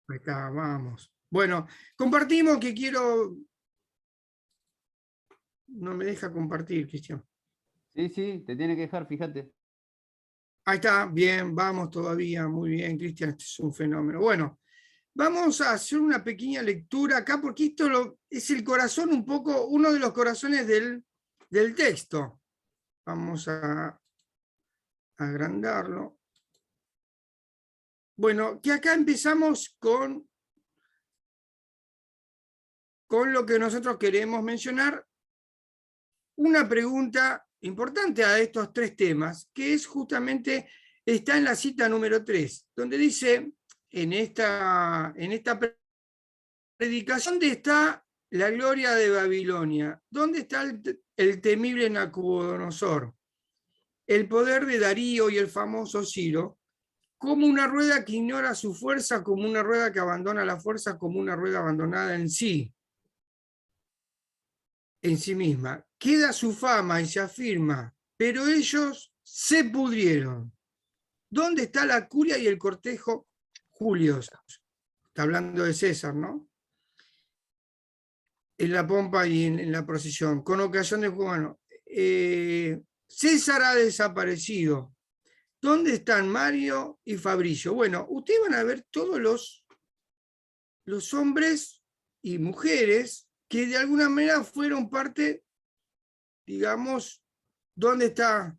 Ahí está, vamos. Bueno, compartimos que quiero... No me deja compartir, Cristian. Sí, sí, te tiene que dejar, fíjate. Ahí está, bien, vamos todavía, muy bien, Cristian, este es un fenómeno. Bueno, vamos a hacer una pequeña lectura acá, porque esto es el corazón un poco, uno de los corazones del texto. Vamos a agrandarlo. Bueno, que acá empezamos con lo que nosotros queremos mencionar, una pregunta importante a estos tres temas, que es justamente, está en la cita número 3, donde dice, en esta predicación, ¿dónde está la gloria de Babilonia? ¿Dónde está el temible Nabucodonosor? El poder de Darío y el famoso Ciro, como una rueda que ignora su fuerza, como una rueda que abandona la fuerza, como una rueda abandonada en sí misma. Queda su fama y se afirma, pero ellos se pudrieron. ¿Dónde está la curia y el cortejo Julio? Está hablando de César, ¿no? En la pompa y en la procesión. Con ocasión de bueno, César ha desaparecido. ¿Dónde están Mario y Fabricio? Bueno, ustedes van a ver todos los hombres y mujeres que de alguna manera fueron parte, digamos, ¿dónde está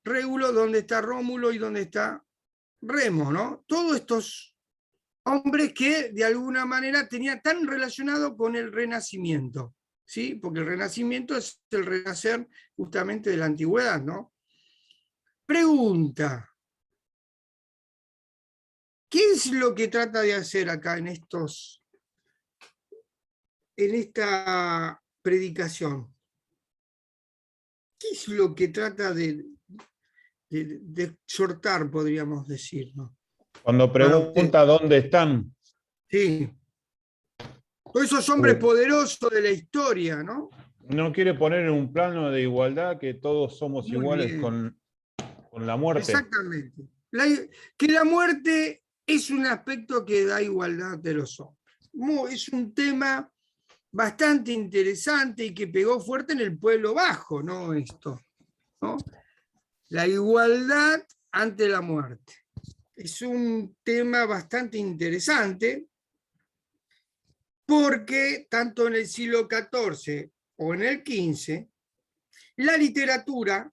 Régulo, dónde está Rómulo y dónde está Remo, ¿no? Todos estos hombres que de alguna manera tenían tan relacionado con el Renacimiento, ¿sí? Porque el Renacimiento es el renacer justamente de la antigüedad, ¿no? Pregunta, ¿qué es lo que trata de hacer acá en esta predicación? ¿Qué es lo que trata de exhortar, podríamos decir, ¿no? Cuando Para usted. pregunta dónde están, Sí. Todos esos hombres poderosos de la historia, ¿no? no quiere poner en un plano de igualdad que todos somos Muy iguales bien. con la muerte. Exactamente. Que la muerte es un aspecto que da igualdad de los hombres. Es un tema bastante interesante y que pegó fuerte en el pueblo bajo, ¿no? Esto, ¿no? La igualdad ante la muerte. Es un tema bastante interesante porque tanto en el siglo XIV o en el XV, la literatura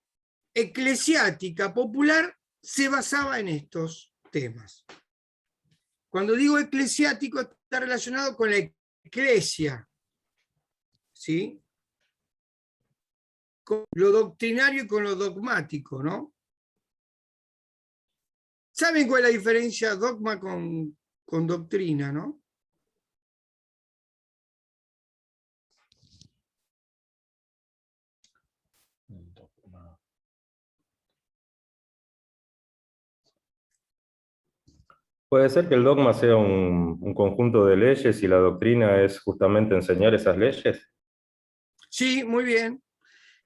eclesiástica popular se basaba en estos temas. Cuando digo eclesiástico, está relacionado con la iglesia, ¿sí? Con lo doctrinario y con lo dogmático, ¿no? ¿Saben cuál es la diferencia dogma con doctrina, no? Puede ser que el dogma sea un conjunto de leyes y la doctrina es justamente enseñar esas leyes. Sí, muy bien.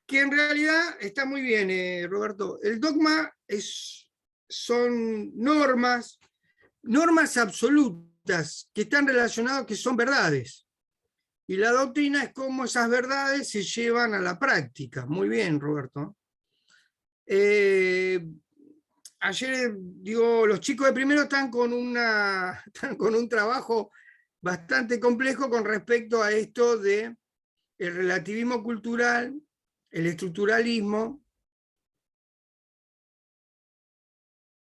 Que en realidad está muy bien, Roberto. El dogma son normas absolutas que están relacionadas, que son verdades. Y la doctrina es cómo esas verdades se llevan a la práctica. Muy bien, Roberto. Ayer, digo, los chicos de primero están con un trabajo bastante complejo con respecto a esto de el relativismo cultural, el estructuralismo.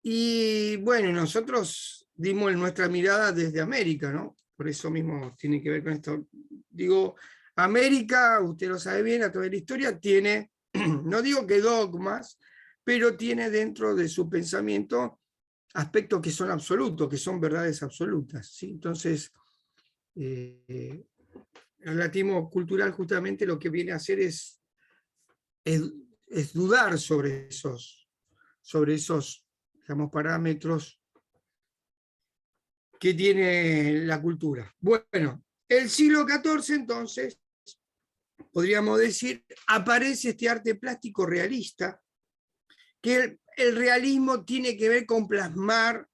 Y bueno, nosotros dimos nuestra mirada desde América, ¿no? Por eso mismo tiene que ver con esto. Digo, América, usted lo sabe bien, a través de la historia, tiene, no digo que dogmas, pero tiene dentro de su pensamiento aspectos que son absolutos, que son verdades absolutas, ¿sí? Entonces, el relativismo cultural justamente lo que viene a hacer es dudar sobre esos digamos, parámetros que tiene la cultura. Bueno, el siglo XIV, entonces, podríamos decir, aparece este arte plástico realista, que el realismo tiene que ver con plasmar,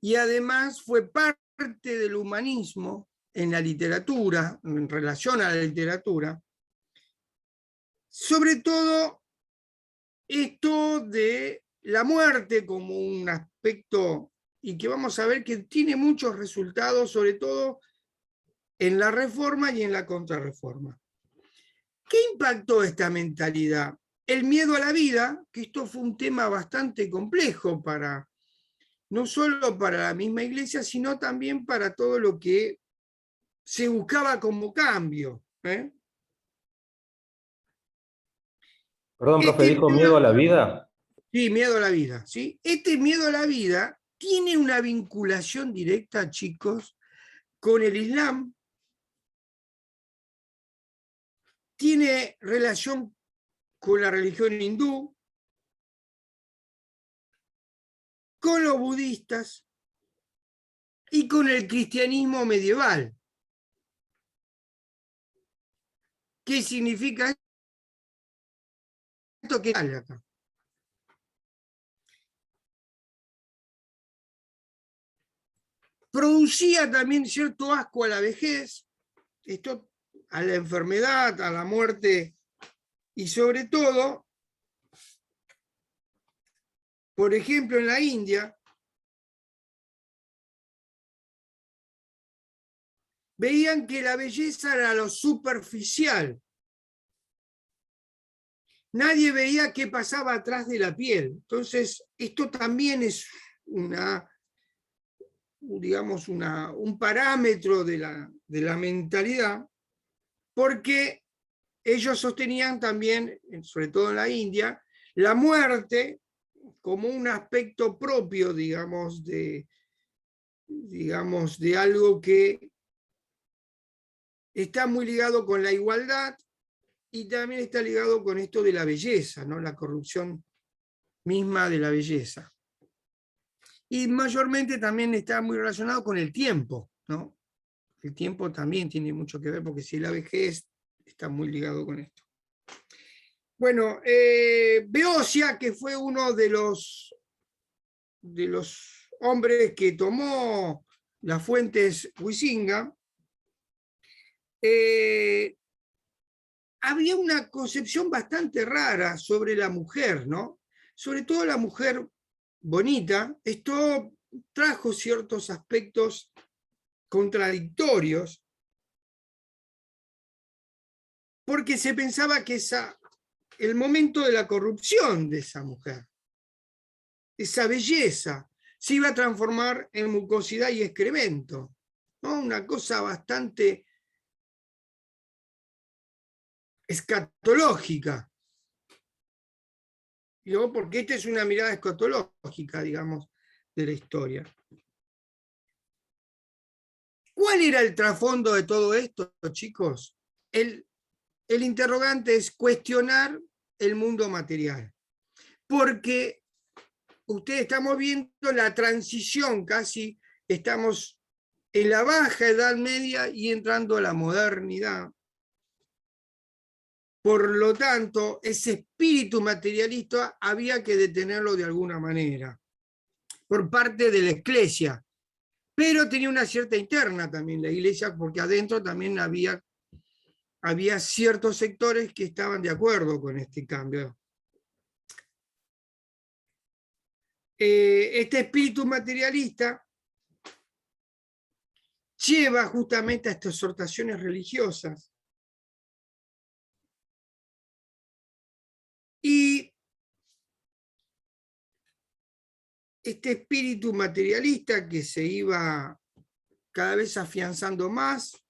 y además fue parte del humanismo en la literatura, en relación a la literatura, sobre todo esto de la muerte como un aspecto, y que vamos a ver que tiene muchos resultados, sobre todo en la Reforma y en la Contrarreforma. ¿Qué impactó esta mentalidad? El miedo a la vida, que esto fue un tema bastante complejo para, no solo para la misma Iglesia, sino también para todo lo que se buscaba como cambio. Perdón, profe, ¿dijo miedo a la vida? Sí, miedo a la vida. ¿Sí? Este miedo a la vida tiene una vinculación directa, chicos, con el Islam, tiene relación con la religión hindú, con los budistas y con el cristianismo medieval. ¿Qué significa esto que sale acá? Producía también cierto asco a la vejez, esto, a la enfermedad, a la muerte, y sobre todo, por ejemplo, en la India, veían que la belleza era lo superficial. Nadie veía qué pasaba atrás de la piel. Entonces, esto también es digamos, un parámetro de la mentalidad, porque ellos sostenían también, sobre todo en la India, la muerte como un aspecto propio, digamos, de algo que está muy ligado con la igualdad y también está ligado con esto de la belleza, ¿no? La corrupción misma de la belleza. Y mayormente también está muy relacionado con el tiempo, ¿no? El tiempo también tiene mucho que ver, porque si la vejez está muy ligado con esto. Bueno, Beocia, que fue uno de los hombres que tomó las fuentes Huizinga, había una concepción bastante rara sobre la mujer, ¿no? Sobre todo la mujer bonita. Esto trajo ciertos aspectos contradictorios, porque se pensaba que el momento de la corrupción de esa mujer, esa belleza, se iba a transformar en mucosidad y excremento, ¿no? Una cosa bastante escatológica. ¿No? Porque esta es una mirada escatológica, digamos, de la historia. ¿Cuál era el trasfondo de todo esto, chicos? El interrogante es cuestionar el mundo material. Porque ustedes estamos viendo la transición, casi estamos en la baja Edad Media y entrando a la modernidad. Por lo tanto, ese espíritu materialista había que detenerlo de alguna manera, por parte de la Iglesia. Pero tenía una cierta interna también la Iglesia, porque adentro también había ciertos sectores que estaban de acuerdo con este cambio. Este espíritu materialista lleva justamente a estas exhortaciones religiosas. Y este espíritu materialista que se iba cada vez afianzando más,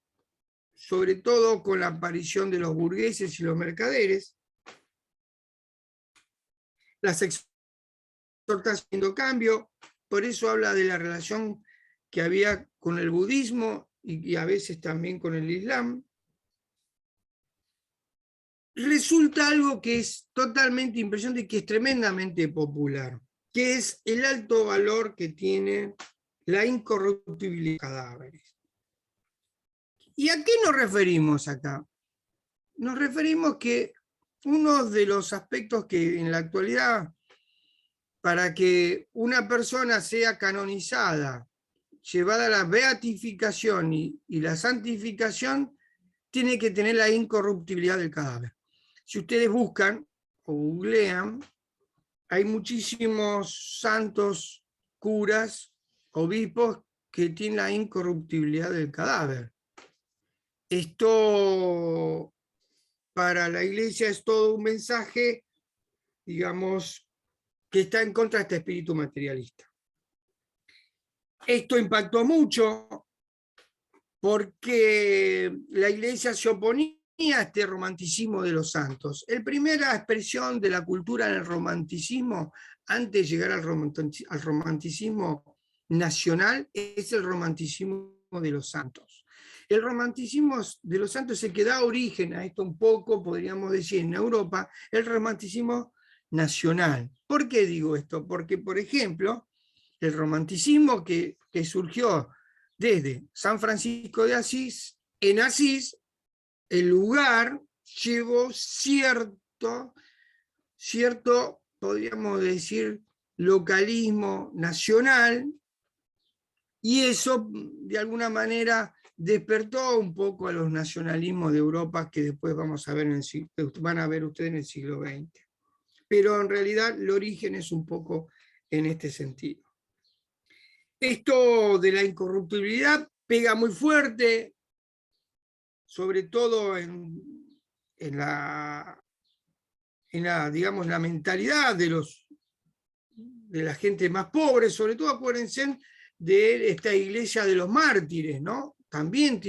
sobre todo con la aparición de los burgueses y los mercaderes, las exhortaciones haciendo cambio, por eso habla de la relación que había con el budismo y a veces también con el islam. Resulta algo que es totalmente impresionante y que es tremendamente popular, que es el alto valor que tiene la incorruptibilidad de los cadáveres. ¿Y a qué nos referimos acá? Nos referimos que uno de los aspectos que en la actualidad, para que una persona sea canonizada llevada a la beatificación y la santificación, tiene que tener la incorruptibilidad del cadáver. Si ustedes buscan o googlean, hay muchísimos santos, curas, obispos que tienen la incorruptibilidad del cadáver. Esto para la Iglesia es todo un mensaje, digamos, que está en contra de este espíritu materialista. Esto impactó mucho porque la Iglesia se oponía a este romanticismo de los santos. La primera expresión de la cultura en el romanticismo, antes de llegar al romanticismo nacional, es el romanticismo de los santos. El romanticismo de los santos es el que da origen a esto un poco, podríamos decir, en Europa, el romanticismo nacional. ¿Por qué digo esto? Porque, por ejemplo, el romanticismo que surgió desde San Francisco de Asís, en Asís, el lugar llevó cierto, podríamos decir, localismo nacional, y eso de alguna manera despertó un poco a los nacionalismos de Europa que después vamos a ver van a ver ustedes en el siglo XX. Pero en realidad el origen es un poco en este sentido. Esto de la incorruptibilidad pega muy fuerte, sobre todo en la digamos, la mentalidad de la gente más pobre, sobre todo acuérdense de esta iglesia de los mártires, ¿no? También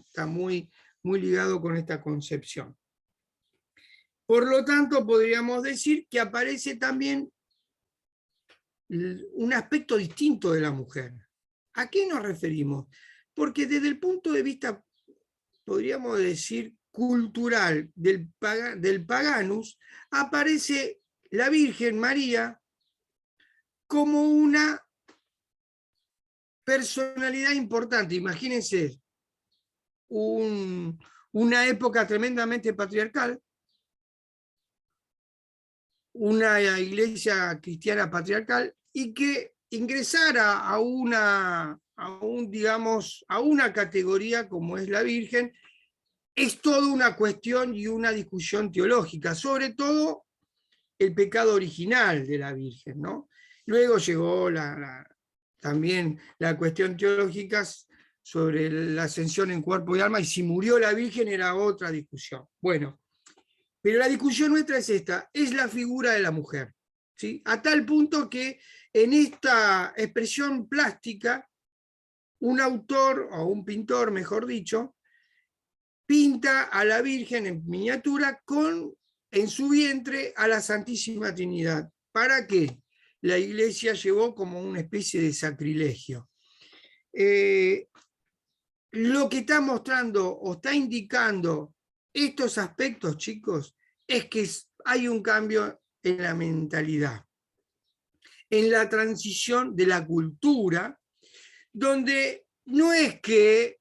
está muy ligado con esta concepción. Por lo tanto, podríamos decir que aparece también un aspecto distinto de la mujer. ¿A qué nos referimos? Porque desde el punto de vista, podríamos decir, cultural del paganus, aparece la Virgen María como una personalidad importante. Imagínense una época tremendamente patriarcal, una iglesia cristiana patriarcal, y que ingresara a una categoría como es la Virgen, es toda una cuestión y una discusión teológica, sobre todo el pecado original de la Virgen, ¿no? Luego llegó también la cuestión teológica sobre la ascensión en cuerpo y alma, y si murió la Virgen era otra discusión. Bueno, pero la discusión nuestra es esta, es la figura de la mujer, ¿sí? A tal punto que en esta expresión plástica, un autor, o un pintor, mejor dicho, pinta a la Virgen en miniatura en su vientre a la Santísima Trinidad. ¿Para qué? La Iglesia llevó como una especie de sacrilegio. Lo que está mostrando o está indicando estos aspectos, chicos, es que hay un cambio en la mentalidad, en la transición de la cultura, donde no es que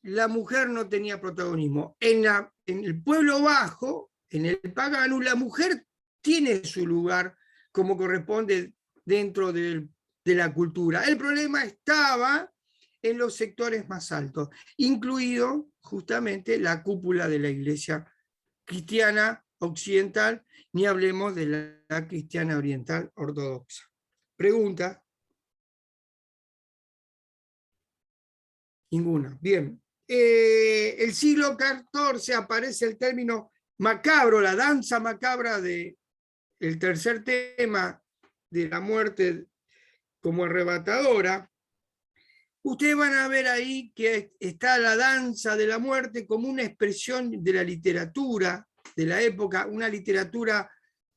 la mujer no tenía protagonismo. En el pueblo bajo, en el pagano, la mujer tiene su lugar como corresponde dentro de la cultura. El problema estaba en los sectores más altos, incluido justamente la cúpula de la Iglesia cristiana occidental, ni hablemos de la cristiana oriental ortodoxa. Pregunta. Ninguna. Bien. El siglo XIV aparece el término macabro, la danza macabra del tercer tema de la muerte como arrebatadora. Ustedes van a ver ahí que está la danza de la muerte como una expresión de la literatura de la época, una literatura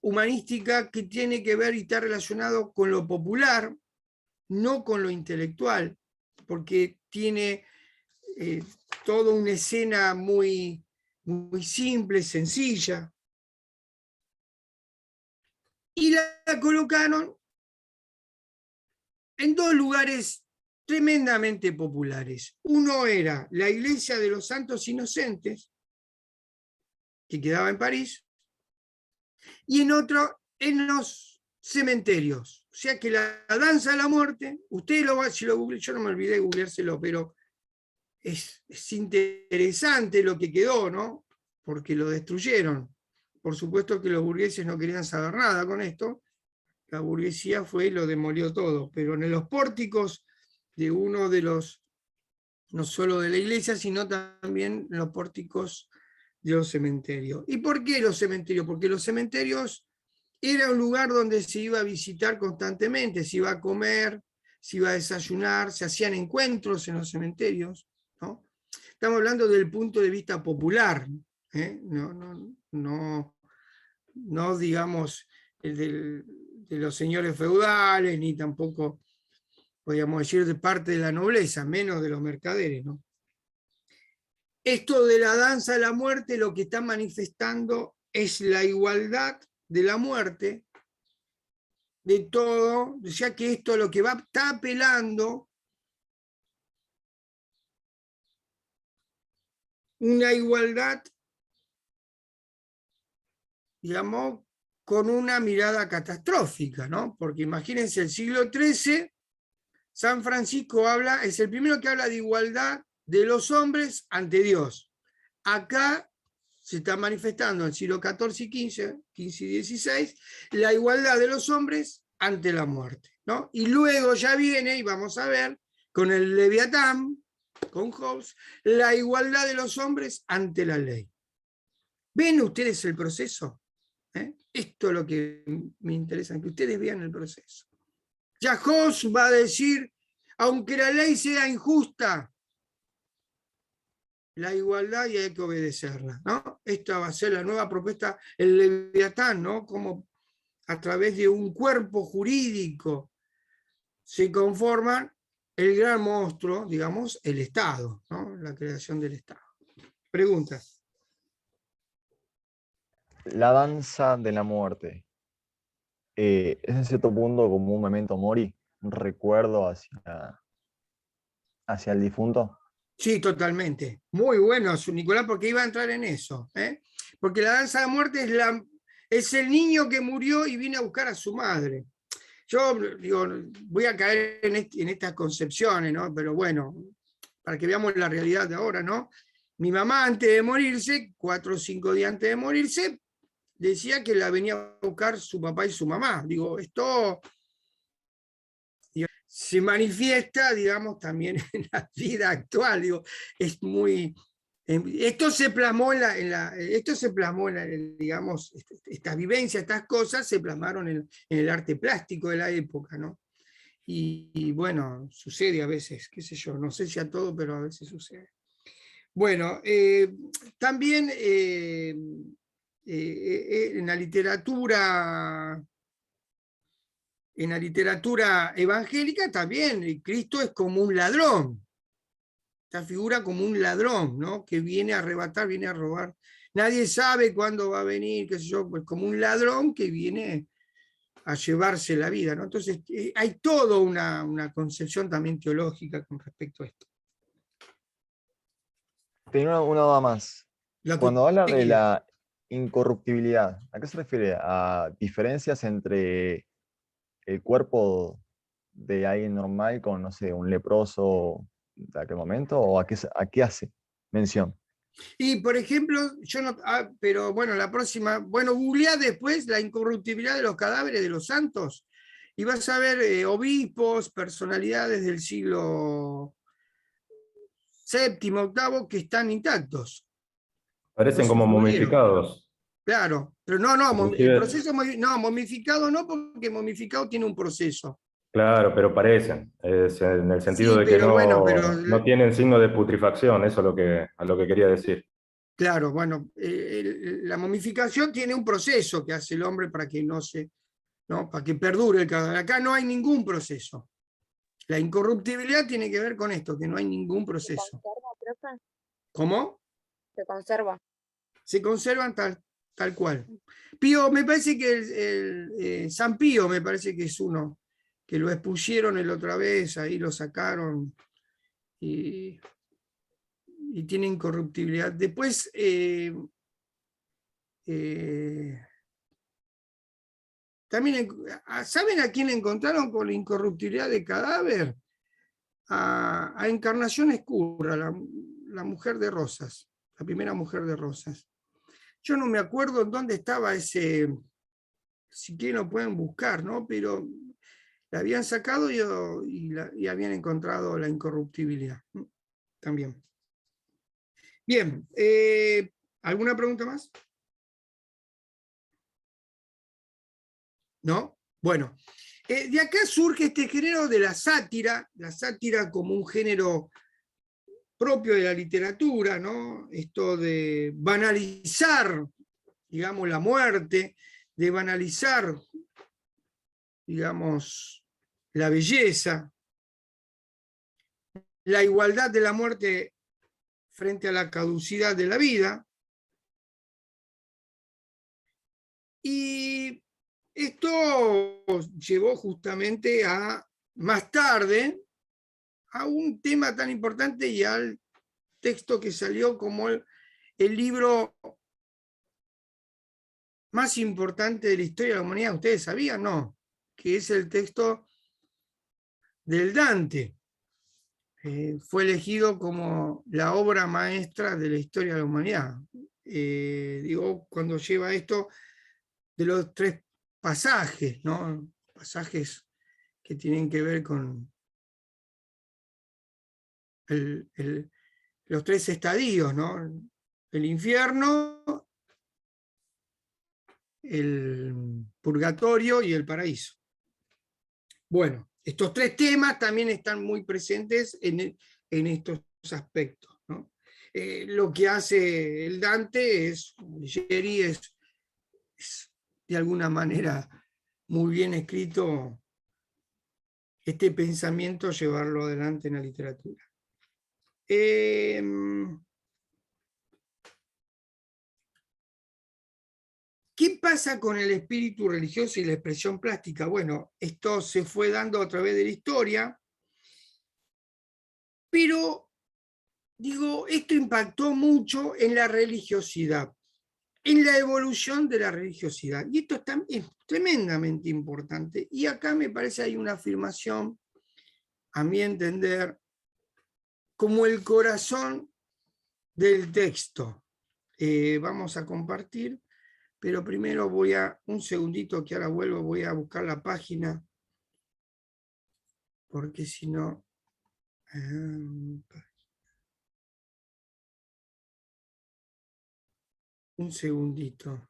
humanística que tiene que ver y está relacionado con lo popular, no con lo intelectual, porque tiene toda una escena muy simple, sencilla. Y la colocaron en dos lugares tremendamente populares. Uno era la Iglesia de los Santos Inocentes, que quedaba en París, y en otro, en los cementerios. O sea que la danza de la muerte, ustedes lo van, si lo googlean, yo no me olvidé de googleárselo, pero es interesante lo que quedó, ¿no? Porque lo destruyeron. Por supuesto que los burgueses no querían saber nada con esto. La burguesía fue y lo demolió todo. Pero en los pórticos de uno de los, no solo de la iglesia, sino también en los pórticos de los cementerios. ¿Y por qué los cementerios? Porque los cementerios era un lugar donde se iba a visitar constantemente, se iba a comer, se iba a desayunar, se hacían encuentros en los cementerios, ¿no? Estamos hablando del punto de vista popular, ¿eh? No digamos de los señores feudales, ni tampoco, podríamos decir, de parte de la nobleza, menos de los mercaderes, ¿no? Esto de la danza de la muerte lo que está manifestando es la igualdad de la muerte, de todo, ya que esto lo que está apelando una igualdad, digamos, con una mirada catastrófica, ¿no? Porque imagínense, el siglo XIII, San Francisco es el primero que habla de igualdad de los hombres ante Dios. Acá se está manifestando en el siglo XIV y XV y XVI, la igualdad de los hombres ante la muerte, ¿no? Y luego ya viene, y vamos a ver, con el Leviatán, con Hobbes, la igualdad de los hombres ante la ley. ¿Ven ustedes el proceso? Esto es lo que me interesa, que ustedes vean el proceso. Ya Hobbes va a decir, aunque la ley sea injusta, la igualdad y hay que obedecerla, ¿no? Esta va a ser la nueva propuesta, el Leviatán, ¿no? Como a través de un cuerpo jurídico se conforma el gran monstruo, digamos, el Estado, ¿no? La creación del Estado. Preguntas. La danza de la muerte. ¿Es en cierto punto como un memento mori? ¿Un recuerdo hacia el difunto? Sí, totalmente. Muy bueno, Nicolás, porque iba a entrar en eso. Porque la danza de la muerte es el niño que murió y viene a buscar a su madre. Yo digo, voy a caer en estas concepciones, ¿no? Pero bueno, para que veamos la realidad de ahora, ¿no? Mi mamá antes de morirse, 4 o 5 días antes de morirse, decía que la venía a buscar su papá y su mamá. Digo, esto se manifiesta, digamos, también en la vida actual. Digo, es muy... Esto se plasmó digamos, estas vivencias, estas cosas se plasmaron en el arte plástico de la época, ¿no? Y bueno, sucede a veces, qué sé yo, no sé si a todo, pero a veces sucede. Bueno, también en la literatura evangélica también Cristo es como un ladrón. Esta figura como un ladrón, ¿no? Que viene a arrebatar, viene a robar. Nadie sabe cuándo va a venir, qué sé yo, pues como un ladrón que viene a llevarse la vida, ¿no? Entonces hay toda una concepción también teológica con respecto a esto. Tenía una duda más. Lo que Cuando habla usted de quiera. la incorruptibilidad, ¿a qué se refiere? ¿A diferencias entre el cuerpo de alguien normal con, no sé, un leproso de aquel momento? ¿O a qué hace mención? Y por ejemplo, yo no, pero bueno, la próxima, bueno, googleá después la incorruptibilidad de los cadáveres de los santos y vas a ver obispos, personalidades del siglo VII, VIII que están intactos. Parecen No se como murieron. momificados. Claro, pero no, el Inclusive, proceso, no, momificado no, porque momificado tiene un proceso. claro, pero parecen. Es en el sentido Sí, de que pero bueno, pero no tienen signo de putrefacción, eso es a lo que quería decir. claro, bueno, la momificación tiene un proceso que hace el hombre para que ¿no? Para que perdure el cadáver. Acá no hay ningún proceso. La incorruptibilidad tiene que ver con esto, que no hay ningún proceso. ¿Se conserva, profe? ¿Cómo? Se conserva. Se conservan tal cual. Pío, me parece que San Pío me parece que es uno, que lo expusieron el otra vez, ahí lo sacaron y tiene incorruptibilidad. Después, también, ¿saben a quién encontraron con la incorruptibilidad de cadáver? A Encarnación Escurra, la mujer de Rosas, la primera mujer de Rosas. Yo no me acuerdo en dónde estaba ese, si quieren lo pueden buscar, ¿no? Pero la habían sacado y habían encontrado la incorruptibilidad también. Bien, ¿alguna pregunta más? ¿No? Bueno, de acá surge este género de la sátira como un género propio de la literatura, ¿no? Esto de banalizar, digamos, la muerte, de banalizar, digamos, la belleza, la igualdad de la muerte frente a la caducidad de la vida. Y esto llevó justamente a, más tarde, a un tema tan importante y al texto que salió como el libro más importante de la historia de la humanidad. ¿Ustedes sabían? No, que es el texto del Dante. Fue elegido como la obra maestra de la historia de la humanidad. Digo, cuando lleva esto de los 3 pasajes, ¿no? Pasajes que tienen que ver con los 3 estadios, ¿no? El infierno, el purgatorio y el paraíso. Bueno, estos 3 temas también están muy presentes en estos aspectos, ¿no? Lo que hace el Dante es de alguna manera muy bien escrito este pensamiento, llevarlo adelante en la literatura. ¿Qué pasa con el espíritu religioso y la expresión plástica? Bueno, esto se fue dando a través de la historia, pero, digo, esto impactó mucho en la religiosidad, en la evolución de la religiosidad. Y esto es tremendamente importante. Y acá me parece hay una afirmación, a mi entender, como el corazón del texto. Vamos a compartir, pero primero un segundito que ahora vuelvo, voy a buscar la página, porque si no... un segundito.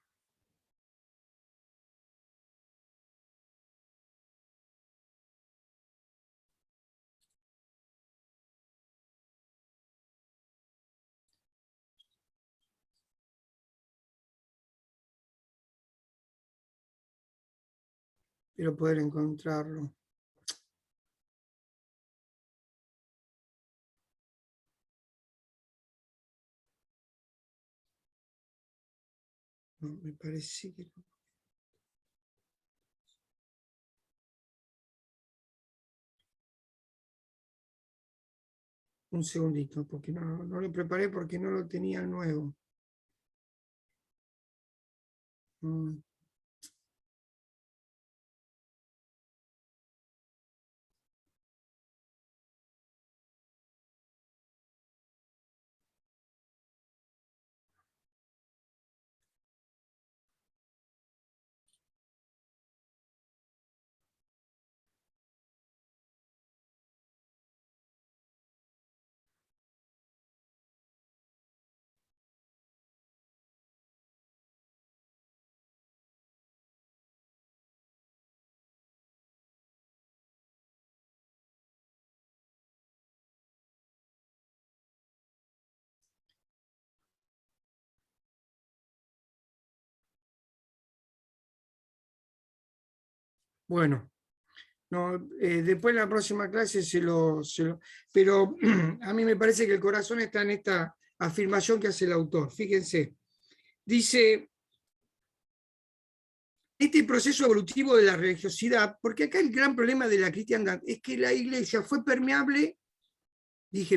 Espero poder encontrarlo. No, me parece que no. Un segundito, porque no lo preparé porque no lo tenía nuevo. Bueno, no, después en la próxima clase pero a mí me parece que el corazón está en esta afirmación que hace el autor. Fíjense, dice, este proceso evolutivo de la religiosidad, porque acá el gran problema de la cristiandad es que la iglesia fue permeable,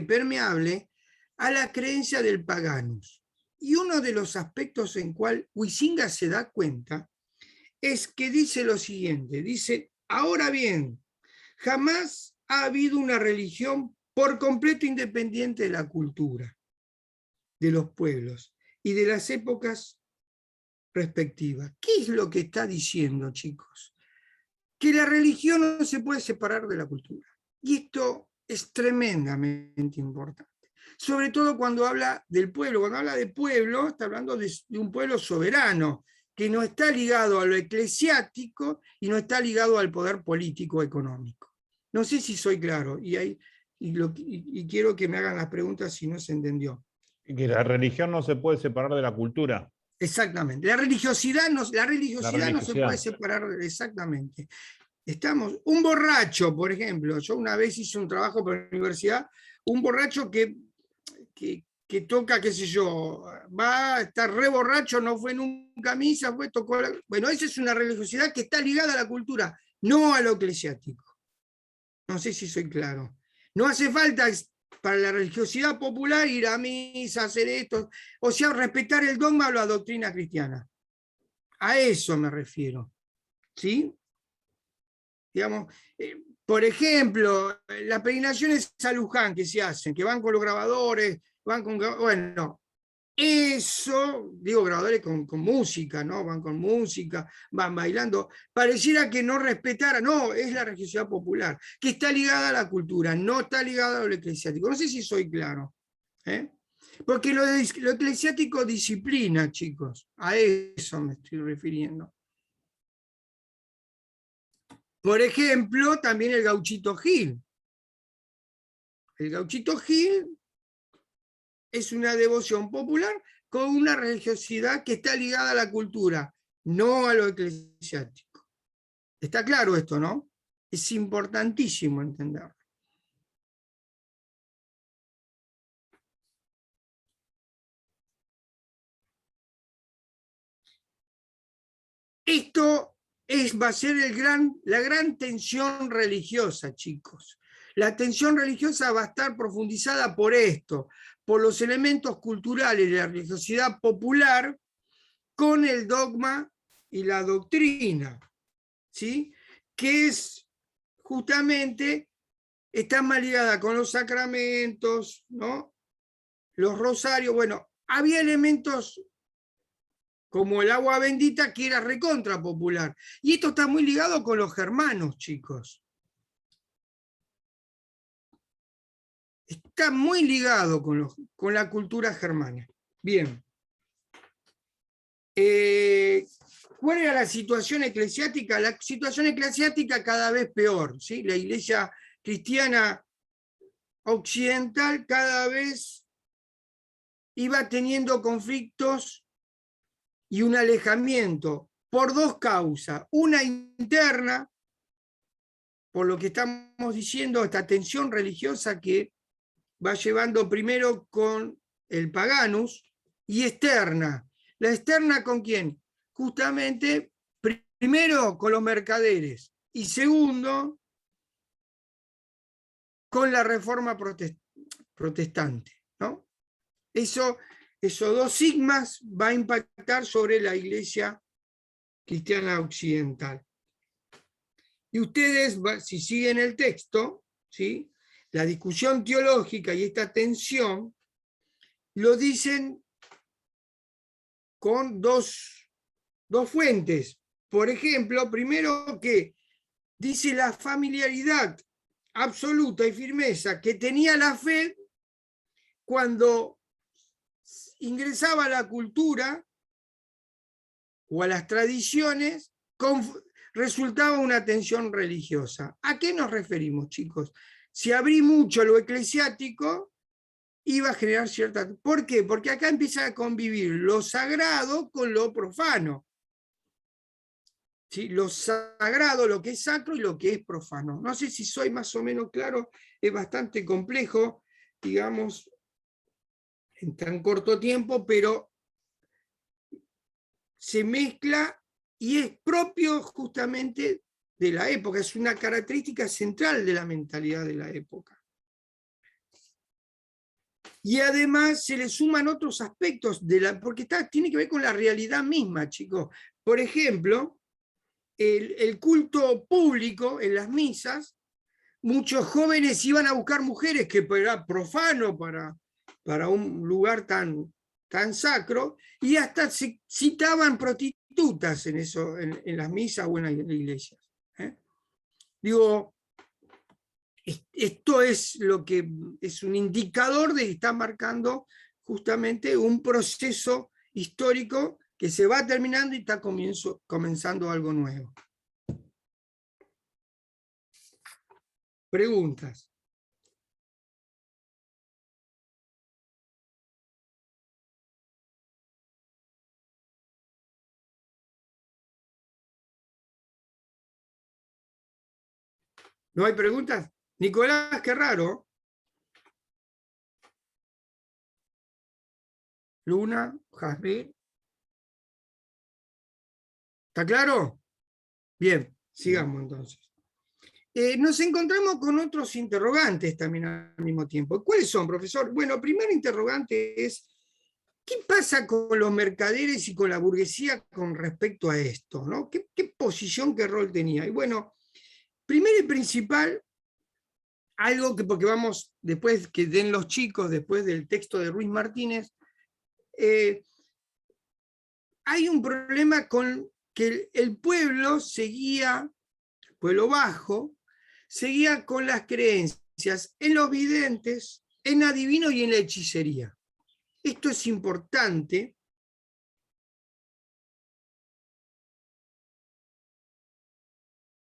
permeable a la creencia del paganus. Y uno de los aspectos en cual Huizinga se da cuenta es que dice lo siguiente, dice, ahora bien, jamás ha habido una religión por completo independiente de la cultura, de los pueblos y de las épocas respectivas. ¿Qué es lo que está diciendo, chicos? Que la religión no se puede separar de la cultura. Y esto es tremendamente importante. Sobre todo cuando habla del pueblo. Cuando habla de pueblo, está hablando de un pueblo soberano, que no está ligado a lo eclesiástico y no está ligado al poder político económico. No sé si soy claro, y quiero que me hagan las preguntas si no se entendió. Que la religión no se puede separar de la cultura. Exactamente. La religiosidad no se puede separar, exactamente. Un borracho, por ejemplo, yo una vez hice un trabajo para la universidad, un borracho que toca, qué sé yo, va a estar re borracho, no fue nunca a misa, tocó bueno, esa es una religiosidad que está ligada a la cultura, no a lo eclesiástico. No sé si soy claro. No hace falta para la religiosidad popular ir a misa, hacer esto, o sea, respetar el dogma o la doctrina cristiana. A eso me refiero. ¿Sí? Digamos, por ejemplo, las peregrinaciones a Luján que se hacen, que van con los grabadores, bueno, eso, digo grabadores con música, ¿no? Van con música, van bailando, pareciera que no respetara, no, es la religiosidad popular, que está ligada a la cultura, no está ligada a lo eclesiástico. No sé si soy claro, ¿eh? Porque lo eclesiástico disciplina, chicos, a eso me estoy refiriendo. Por ejemplo, también el Gauchito Gil. El Gauchito Gil es una devoción popular con una religiosidad que está ligada a la cultura, no a lo eclesiástico. Está claro esto, ¿no? Es importantísimo entenderlo. Esto va a ser la gran tensión religiosa, chicos. La tensión religiosa va a estar profundizada por esto, por los elementos culturales de la religiosidad popular con el dogma y la doctrina, ¿sí? Que es justamente, está más ligada con los sacramentos, ¿no? Los rosarios, bueno, había elementos como el agua bendita que era recontra popular. Y esto está muy ligado con los germanos, chicos. Está muy ligado con la cultura germana. Bien. ¿Cuál era la situación eclesiástica? La situación eclesiástica cada vez peor, ¿sí? La iglesia cristiana occidental cada vez iba teniendo conflictos y un alejamiento por dos causas. Una interna, por lo que estamos diciendo, esta tensión religiosa que va llevando primero con el paganus, y externa. ¿La externa con quién? Justamente, primero con los mercaderes, y segundo, con la reforma protestante, ¿no? Esos dos sigmas va a impactar sobre la iglesia cristiana occidental. Y ustedes, si siguen el texto, ¿sí? La discusión teológica y esta tensión lo dicen con dos fuentes. Por ejemplo, primero que dice la familiaridad absoluta y firmeza que tenía la fe cuando ingresaba a la cultura o a las tradiciones, resultaba una tensión religiosa. ¿A qué nos referimos, chicos? Si abrí mucho lo eclesiástico, iba a generar cierta... ¿Por qué? Porque acá empieza a convivir lo sagrado con lo profano. ¿Sí? Lo sagrado, lo que es sacro y lo que es profano. No sé si soy más o menos claro, es bastante complejo, digamos, en tan corto tiempo, pero se mezcla y es propio justamente de la época, es una característica central de la mentalidad de la época. Y además se le suman otros aspectos, porque tiene que ver con la realidad misma, chicos. Por ejemplo, el culto público en las misas, muchos jóvenes iban a buscar mujeres, que era profano para un lugar tan sacro, y hasta citaban prostitutas en las misas o en las iglesias. Digo, esto es lo que es un indicador de que está marcando justamente un proceso histórico que se va terminando y está comenzando algo nuevo. Preguntas. ¿No hay preguntas? Nicolás, qué raro. Luna, Jazmín. ¿Está claro? Bien, sigamos entonces. Nos encontramos con otros interrogantes también al mismo tiempo. ¿Cuáles son, profesor? Bueno, el primer interrogante es, ¿qué pasa con los mercaderes y con la burguesía con respecto a esto, ¿no? ¿Qué posición, qué rol tenía? Y bueno, primero y principal, algo que, porque vamos, después que den los chicos, después del texto de Ruiz Martínez, hay un problema con que el pueblo seguía, el pueblo bajo, seguía con las creencias en los videntes, en adivinos y en la hechicería. Esto es importante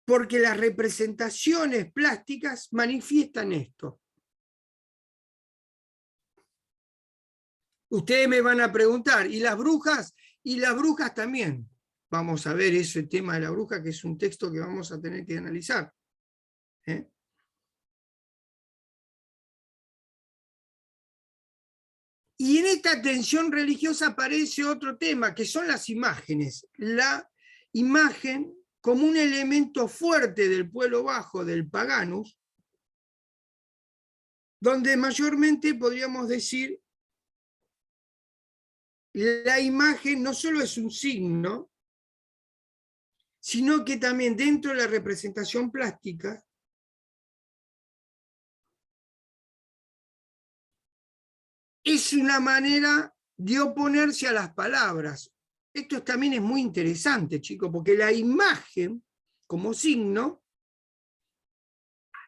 porque las representaciones plásticas manifiestan esto. Ustedes me van a preguntar, ¿y las brujas? Y las brujas también. Vamos a ver ese tema de la bruja, que es un texto que vamos a tener que analizar. Y en esta tensión religiosa aparece otro tema, que son las imágenes. La imagen como un elemento fuerte del pueblo bajo, del paganus, donde mayormente podríamos decir, la imagen no solo es un signo, sino que también dentro de la representación plástica es una manera de oponerse a las palabras. Esto también es muy interesante, chicos, porque la imagen, como signo,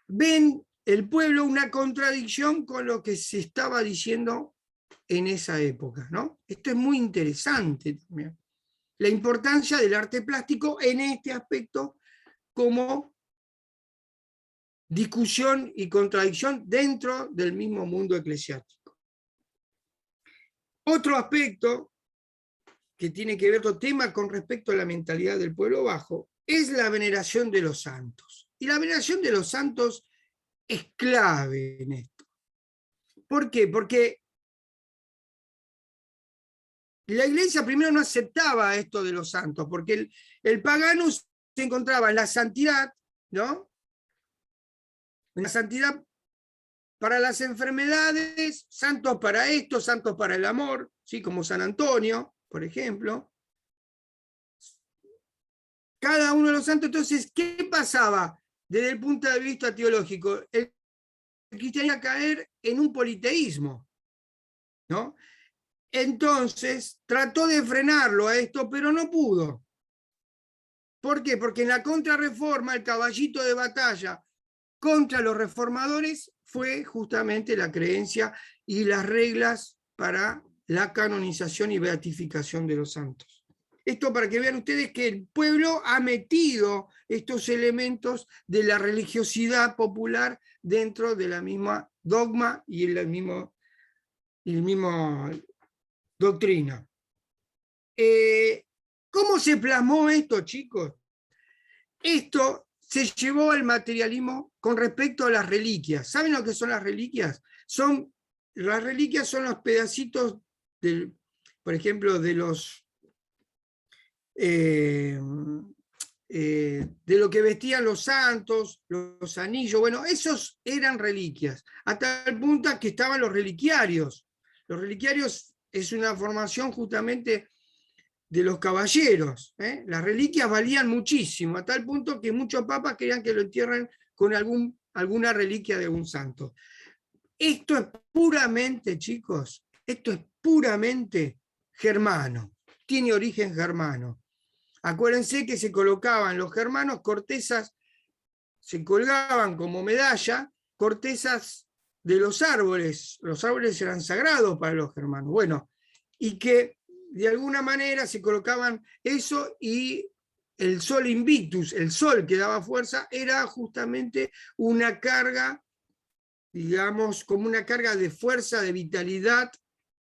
ven el pueblo una contradicción con lo que se estaba diciendo en esa época, ¿no? Esto es muy interesante también. La importancia del arte plástico en este aspecto como discusión y contradicción dentro del mismo mundo eclesiástico. Otro aspecto que tiene que ver, otro tema con respecto a la mentalidad del pueblo bajo, es la veneración de los santos. Y la veneración de los santos es clave en esto. ¿Por qué? Porque la iglesia primero no aceptaba esto de los santos, porque el pagano se encontraba en la santidad, ¿no? En la santidad para las enfermedades, santos para esto, santos para el amor, ¿sí? Como San Antonio, por ejemplo. Cada uno de los santos, entonces, ¿qué pasaba desde el punto de vista teológico? El cristianismo iba a caer en un politeísmo, ¿no? Entonces, trató de frenarlo a esto, pero no pudo. ¿Por qué? Porque en la contrarreforma, el caballito de batalla contra los reformadores fue justamente la creencia y las reglas para la canonización y beatificación de los santos. Esto para que vean ustedes que el pueblo ha metido estos elementos de la religiosidad popular dentro de la misma dogma y el mismo doctrina. ¿Cómo se plasmó esto, chicos? Esto se llevó al materialismo con respecto a las reliquias. ¿Saben lo que son las reliquias? Las reliquias son los pedacitos, por ejemplo, de lo que vestían los santos, los anillos. Bueno, esos eran reliquias, hasta el punto que estaban los reliquiarios. Los reliquiarios es una formación justamente de los caballeros. Las reliquias valían muchísimo, a tal punto que muchos papas querían que lo entierren con alguna reliquia de un santo. Esto es puramente, chicos, esto es puramente germano, tiene origen germano. Acuérdense que se colocaban los germanos cortezas, se colgaban como medalla, cortezas de los árboles eran sagrados para los germanos. Bueno, y que de alguna manera se colocaban eso, y el sol invictus, el sol que daba fuerza, era justamente una carga, digamos, como una carga de fuerza, de vitalidad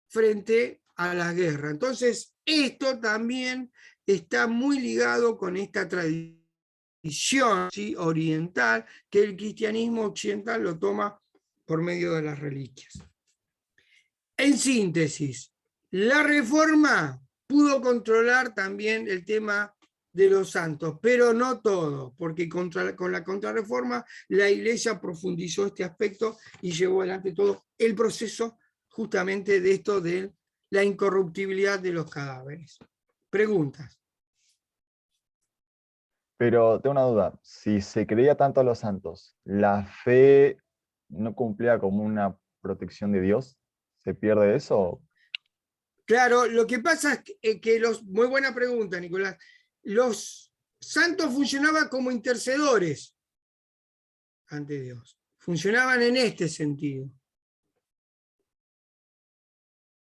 frente a la guerra. Entonces, esto también está muy ligado con esta tradición, ¿sí?, oriental, que el cristianismo occidental lo toma por medio de las reliquias. En síntesis, la Reforma pudo controlar también el tema de los santos, pero no todo, porque con la Contrarreforma la Iglesia profundizó este aspecto y llevó adelante todo el proceso justamente de esto de la incorruptibilidad de los cadáveres. Preguntas. Pero tengo una duda, si se creía tanto a los santos, ¿la fe no cumplía como una protección de Dios? ¿Se pierde eso? Claro, lo que pasa es que muy buena pregunta, Nicolás, los santos funcionaban como intercedores ante Dios, funcionaban en este sentido.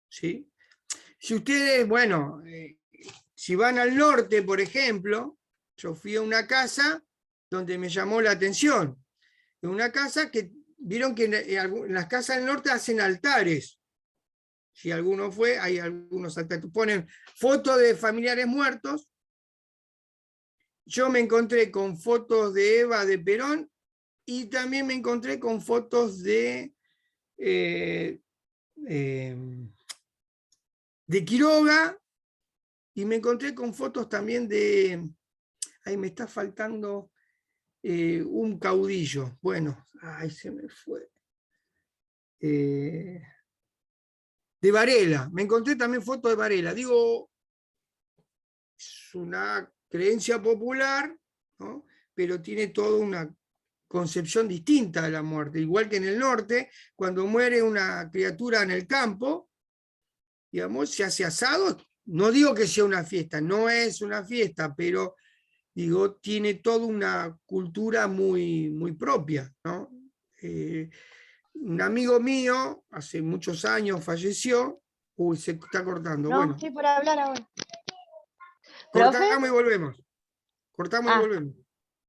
¿Sí? Si ustedes, bueno, si van al norte, por ejemplo, yo fui a una casa donde me llamó la atención, en una casa que vieron que en las casas del norte hacen altares. Si alguno fue, hay algunos altares, ponen fotos de familiares muertos. Yo me encontré con fotos de Eva de Perón y también me encontré con fotos de Quiroga, y me encontré con fotos también de, ahí me está faltando un caudillo, bueno, ay, se me fue, de Varela, me encontré también fotos de Varela, digo, es una creencia popular, ¿no?, pero tiene toda una concepción distinta de la muerte, igual que en el norte, cuando muere una criatura en el campo, digamos, se hace asado. No digo que sea una fiesta, no es una fiesta, pero digo, tiene toda una cultura muy, muy propia, ¿no? Un amigo mío, hace muchos años falleció. Uy, se está cortando. No, Bueno, estoy por hablar ahora. cortamos y volvemos. Cortamos y Ah. volvemos.